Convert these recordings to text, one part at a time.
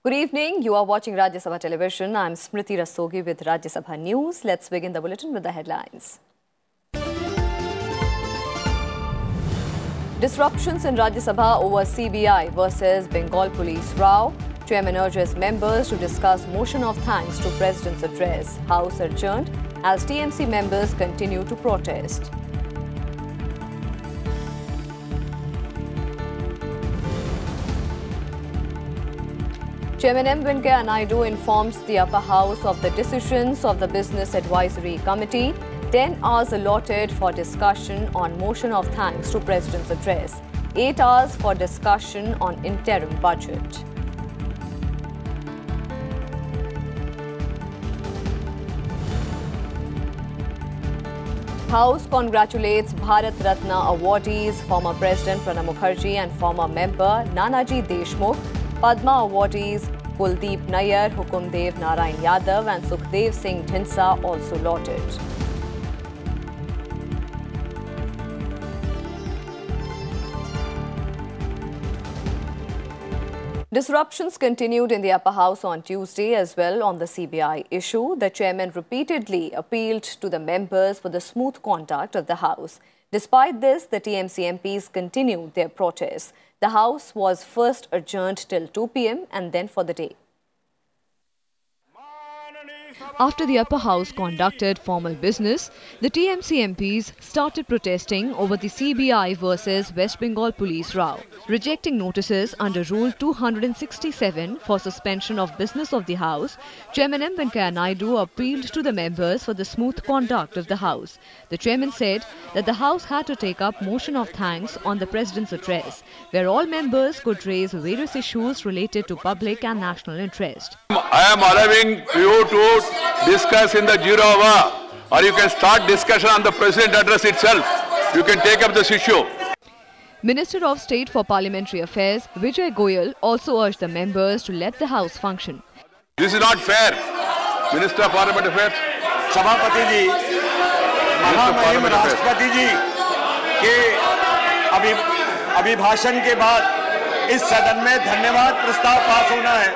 Good evening. You are watching Rajya Sabha television. I'm Smriti Rastogi with Rajya Sabha News. Let's begin the bulletin with the headlines. Disruptions in Rajya Sabha over CBI versus Bengal police row. Chairman urges members to discuss motion of thanks to President's address. House adjourned as TMC members continue to protest. Chairman M. Venkaiah Naidu informs the upper house of the decisions of the Business Advisory Committee. 10 hours allotted for discussion on motion of thanks to President's address. 8 hours for discussion on interim budget. House congratulates Bharat Ratna awardees, former President Pranab Mukherjee and former member Nanaji Deshmukh. Padma awardees Kuldeep Nayyar, Hukumdev Narayan Yadav and Sukhdev Singh Dhindsa also lauded. Disruptions continued in the upper house on Tuesday as well on the CBI issue. The chairman repeatedly appealed to the members for the smooth conduct of the house. Despite this, the TMC MPs continued their protests. The house was first adjourned till 2 p.m. and then for the day. After the upper house conducted formal business, the TMC MPs started protesting over the CBI versus West Bengal police row, rejecting notices under Rule 267 for suspension of business of the House. Chairman M. Venkaiah Naidu appealed to the members for the smooth conduct of the House. The chairman said that the House had to take up motion of thanks on the President's address, where all members could raise various issues related to public and national interest. I am allowing you to discuss in the 0 hour, or you can start discussion on the President address itself. You can take up this issue. Minister of State for Parliamentary Affairs Vijay Goyal also urged the members to let the House function. This is not fair. Minister of Parliamentary Affairs. सभापति जी, महामहिम राष्ट्रपति जी के अभिभाषण के बाद इस सदन में धन्यवाद प्रस्ताव पास होना है,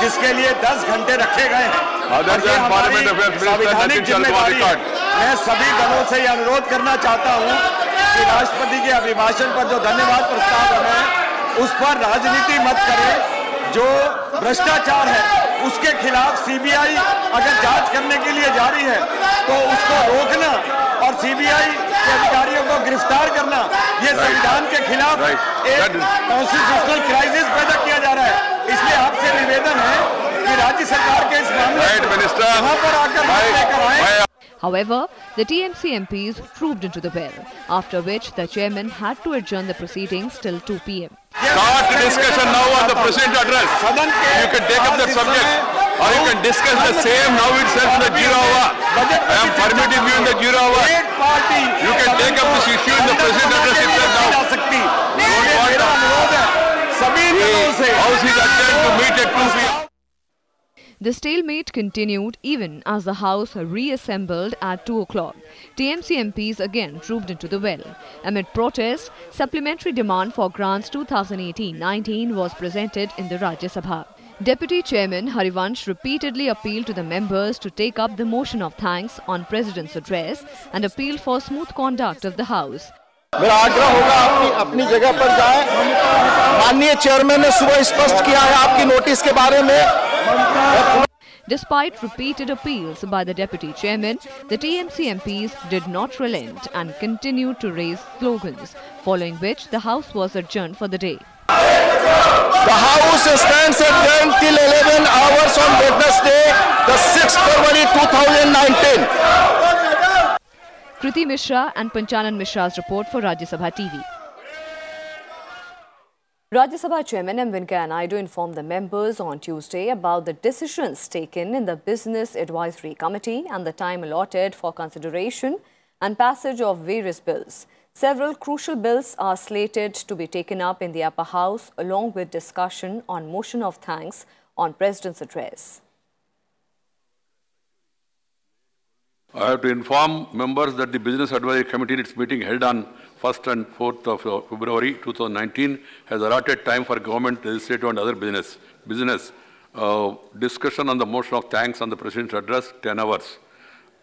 जिसके लिए 10 घंटे रखे गए हैं। संवैधानिक जिम्मेदारी है। मैं सभी दलों से यह अनुरोध करना चाहता हूं कि राष्ट्रपति के अभिभाषण पर जो धन्यवाद प्रस्ताव है, उस पर राजनीति मत करें। जो भ्रष्टाचार है, उसके खिलाफ सीबीआई अगर जांच करने के लिए जारी है, तो उसको रोकना और सीबीआई के अधिकारियों को गिरफ्तार करना, ये संविधान के खिलाफ एक कॉन्स्टिट्यूशनल क्राइसिस पैदा किया जा रहा है। इसलिए आपसे निवेदन है कि राज्य सरकार के इस मामले में यहाँ पर आकर लेकर आए। However, the TMC MPs trooped into the well, after which the chairman had to adjourn the proceedings till 2 p.m. Start discussion now on the President address. You can take up the subject, or you can discuss the same now itself in the 0 hour. I am permitting you in the 0 hour. You can take up this issue in the President address itself now. The House is adjourned to meet at 2 p.m. The stalemate continued even as the House reassembled at 2 o'clock. TMC MPs again trooped into the well. Amid protest, supplementary demand for grants 2018-19 was presented in the Rajya Sabha. Deputy Chairman Harivansh repeatedly appealed to the members to take up the motion of thanks on President's address and appealed for smooth conduct of the House. मेरा आग्रह होगा आपकी अपनी जगह पर जाए। माननीय chairman ने सुबह स्पष्ट किया है आपकी नोटिस के बारे में। Despite repeated appeals by the Deputy Chairman, the TMC MPs did not relent and continued to raise slogans, following which the House was adjourned for the day. The House stands adjourned till 11 hours on Wednesday, the 6th February 2019. Kriti Mishra and Panchanan Mishra's report for Rajya Sabha TV. Rajya Sabha Chairman M. Venkaiah Naidu informed the members on Tuesday about the decisions taken in the Business Advisory Committee and the time allotted for consideration and passage of various bills. Several crucial bills are slated to be taken up in the upper house along with discussion on motion of thanks on President's address. I have to inform members that the Business Advisory Committee in its meeting held on 1st and 4th of February 2019 has allotted time for government, legislative and other business Discussion on the motion of thanks on the President's address, 10 hours.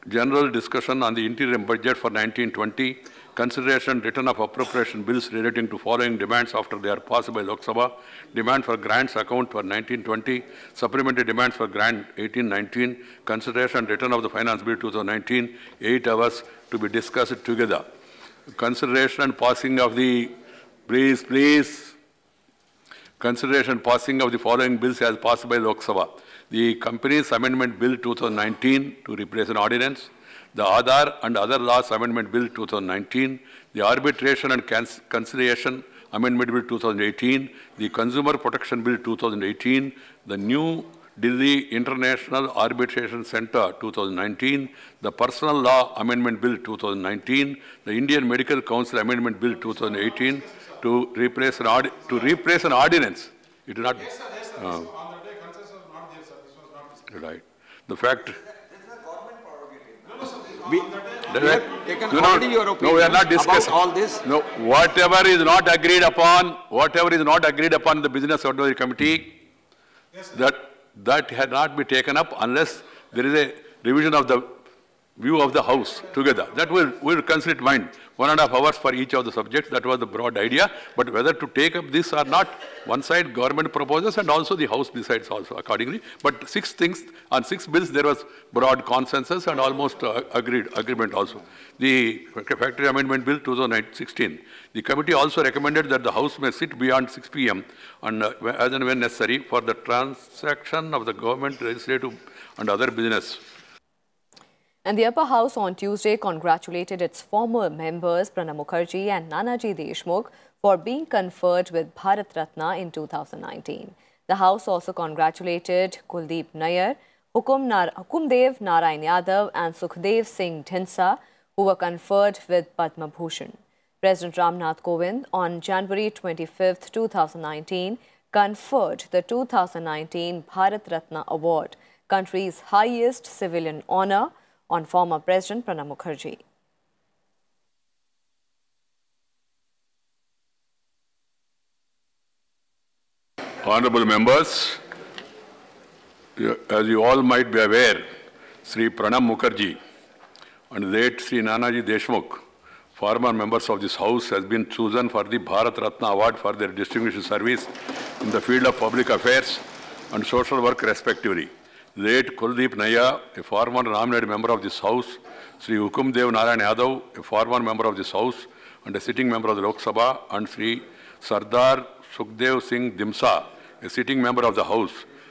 General discussion on the interim budget for 1920. Consideration return of appropriation bills relating to following demands after they are passed by Lok Sabha. Demand for grants account for 1920. Supplementary demands for grant 1819. Consideration return of the finance bill 2019. 8 hours to be discussed together. Consideration and passing of the, please. Consideration passing of the following bills as passed by Lok Sabha. The Companies Amendment Bill 2019 to replace an ordinance. The Aadhaar and Other Laws Amendment Bill 2019. The Arbitration and Conciliation Amendment Bill 2018. The Consumer Protection Bill 2018. The New Delhi International Arbitration Center 2019. The Personal Law Amendment Bill 2019. The Indian Medical Council Amendment Bill 2018. To replace an ordinance. It is not. Yes, sir. Yes, sir. On the day, consensus was not there, sir. This was not discussed. Right. The fact. No, sir. On the day, taken already your opinion. No, we are not discussing about all this. No, whatever is not agreed upon in the Business Advisory Committee, yes, that had not been taken up unless there is a revision of the view of the House together. That will consider it mind. 1.5 hours for each of the subjects. That was the broad idea. But whether to take up this or not, one side government proposes and also the House decides also accordingly. But 6 things, on 6 bills there was broad consensus and almost agreement also. The Factory Amendment Bill 2016. The committee also recommended that the House may sit beyond 6 p.m. and as and when necessary for the transaction of the government legislative and other business. And the upper house on Tuesday congratulated its former members Pranab Mukherjee and Nanaji Deshmukh for being conferred with Bharat Ratna in 2019. The house also congratulated Kuldeep Nayyar, Hukumdev Narayan Yadav and Sukhdev Singh Dhinsa, who were conferred with Padma Bhushan. President Ramnath Kovind on January 25, 2019 conferred the 2019 Bharat Ratna Award, country's highest civilian honor, on former President Pranab Mukherjee. Honorable members, as you all might be aware, Sri Pranab Mukherjee and late Sri Nanaji Deshmukh, former members of this House, has been chosen for the Bharat Ratna Award for their distinguished service in the field of public affairs and social work respectively. Late Kuldeep Nayyar, a former nominated member of this House, Sri Hukumdev Narayan Yadav, a former member of this House and a sitting member of the Lok Sabha, and Sri Sardar Sukhdev Singh Dhinsa, a sitting member of the House,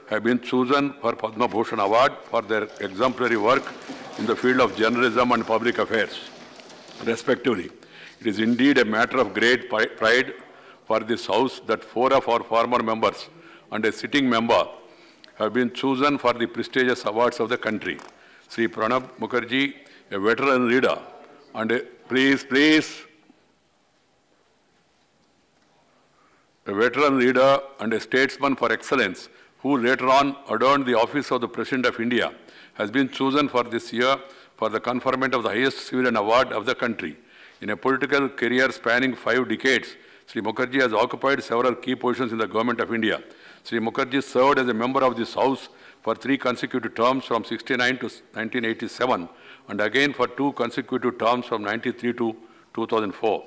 have been chosen for Padma Bhushan Award for their exemplary work in the field of journalism and public affairs, respectively. It is indeed a matter of great pride for this House that 4 of our former members and a sitting member have been chosen for the prestigious awards of the country. Sri Pranab Mukherjee, a veteran leader and a veteran leader and a statesman for excellence, who later on adorned the office of the President of India, has been chosen for this year for the conferment of the highest civilian award of the country. In a political career spanning 5 decades, Sri Mukherjee has occupied several key positions in the government of India. Sri Mukherjee served as a member of this House for 3 consecutive terms from 1969 to 1987 and again for 2 consecutive terms from 1993 to 2004.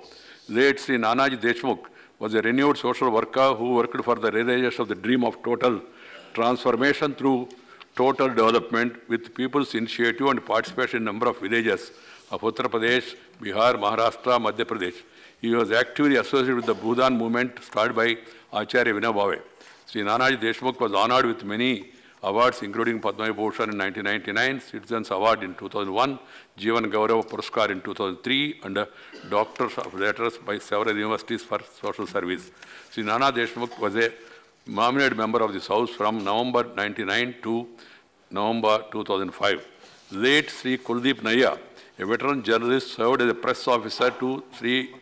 Late Sri Nanaji Deshmukh was a renewed social worker who worked for the realization of the dream of total transformation through total development with people's initiative and participation in a number of villages of Uttar Pradesh, Bihar, Maharashtra, Madhya Pradesh. He was actively associated with the Bhudan movement started by Acharya Vinobhave. Sri Nanaji Deshmukh was honored with many awards, including Padma Bhushan in 1999, Citizens Award in 2001, Jeevan Gaurav Puraskar in 2003, and a Doctor of Letters by several universities for social service. Sri Nana Deshmukh was a nominated member of this House from November 1999 to November 2005. Late Sri Kuldeep Nayyar, a veteran journalist, served as a press officer to Sri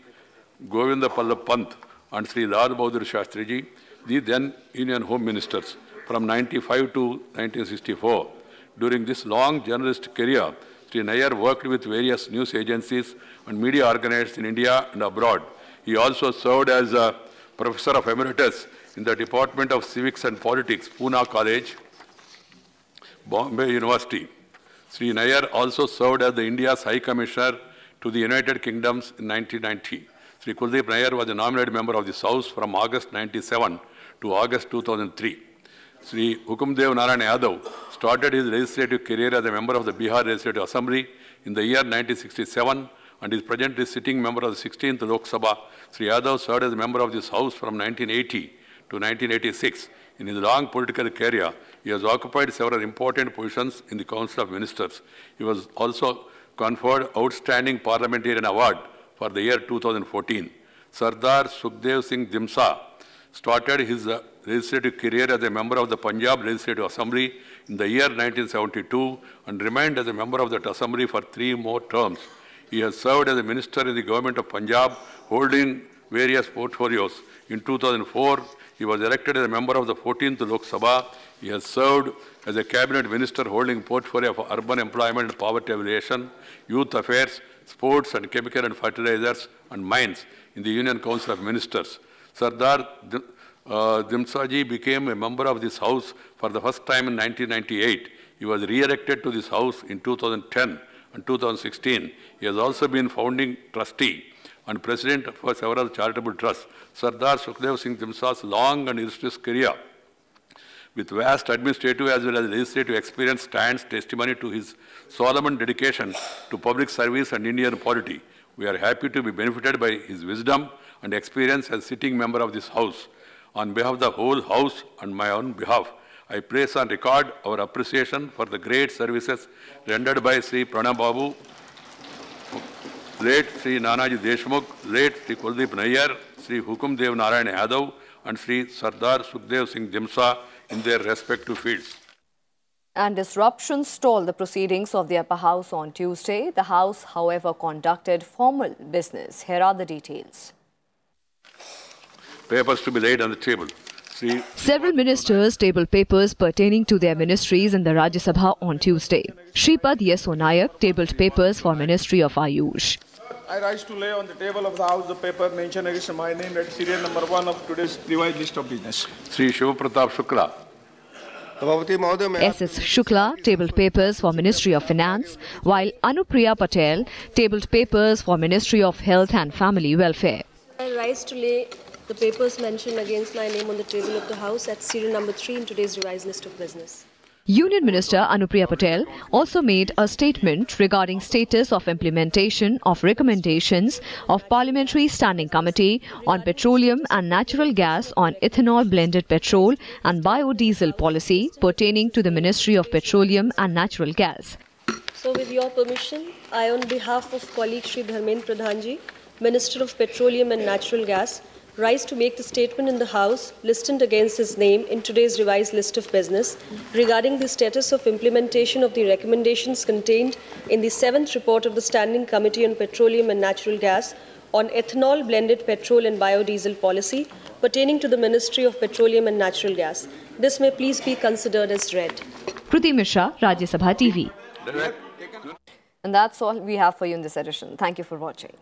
Govinda Pallab Pant and Sri Lal Bahadur Shastriji, the then Union Home Ministers, from 1995 to 1964. During this long journalist career, Sri Nayyar worked with various news agencies and media organizations in India and abroad. He also served as a Professor of Emeritus in the Department of Civics and Politics, Pune College, Bombay University. Sri Nair also served as the India's High Commissioner to the United Kingdoms in 1990. Sri Kuldeep Nair was a nominated member of this House from August 1997 to August 2003. Sri Hukumdev Narayan Yadav started his legislative career as a member of the Bihar Legislative Assembly in the year 1967 and is presently sitting member of the 16th Lok Sabha. Sri Yadav served as a member of this House from 1980 to 1986. In his long political career, he has occupied several important positions in the Council of Ministers. He was also conferred Outstanding Parliamentarian Award for the year 2014. Sardar Sukhdev Singh Dimsa started his legislative career as a member of the Punjab Legislative Assembly in the year 1972 and remained as a member of that assembly for 3 more terms. He has served as a minister in the government of Punjab, holding various portfolios. In 2004, he was elected as a member of the 14th Lok Sabha. He has served as a cabinet minister holding portfolio of urban employment and poverty alleviation, youth affairs, sports and chemical and fertilizers and mines in the Union Council of Ministers. Sardar Dimsaji became a member of this House for the first time in 1998. He was re-elected to this House in 2010 and 2016. He has also been founding trustee and president for several charitable trusts. Sardar Sukhdev Singh Dimsa's long and illustrious career with vast administrative as well as legislative experience stands testimony to his solemn dedication to public service and Indian polity. We are happy to be benefited by his wisdom and experience as sitting member of this House. On behalf of the whole House and my own behalf, I place on record our appreciation for the great services rendered by Sri Pranab Babu, late Sri Nanaji Deshmukh, late Sri Kuldeep Nair, Sri Hukumdev Narayan Yadav, and Sri Sardar Sukhdev Singh Dimsa in their respective fields. And disruptions stalled the proceedings of the upper house on Tuesday. The House, however, conducted formal business. Here are the details. Papers to be laid on the table. Several ministers tabled papers pertaining to their ministries in the Rajya Sabha on Tuesday. Shripad Yeso Nayak tabled papers for Ministry of Ayush. I rise to lay on the table of the House the paper mentioned against my name at serial number 1 of today's revised list of business. Sri Shiv Pratap Shukla. S.S. Shukla tabled papers for Ministry of Finance, while Anupriya Patel tabled papers for Ministry of Health and Family Welfare. I rise to lay the papers mentioned against my name on the table of the House at serial number 3 in today's revised list of business. Union Minister Anupriya Patel also made a statement regarding status of implementation of recommendations of Parliamentary Standing Committee on Petroleum and Natural Gas on Ethanol Blended Petrol and Biodiesel Policy pertaining to the Ministry of Petroleum and Natural Gas. So with your permission, I on behalf of colleague Shri Dharmendra Pradhanji, Minister of Petroleum and Natural Gas, rise to make the statement in the House listed against his name in today's revised list of business regarding the status of implementation of the recommendations contained in the 7th report of the Standing Committee on Petroleum and Natural Gas on Ethanol Blended Petrol and Biodiesel Policy pertaining to the Ministry of Petroleum and Natural Gas. This may please be considered as read. Kruti Mishra, Rajya Sabha TV. And that's all we have for you in this edition. Thank you for watching.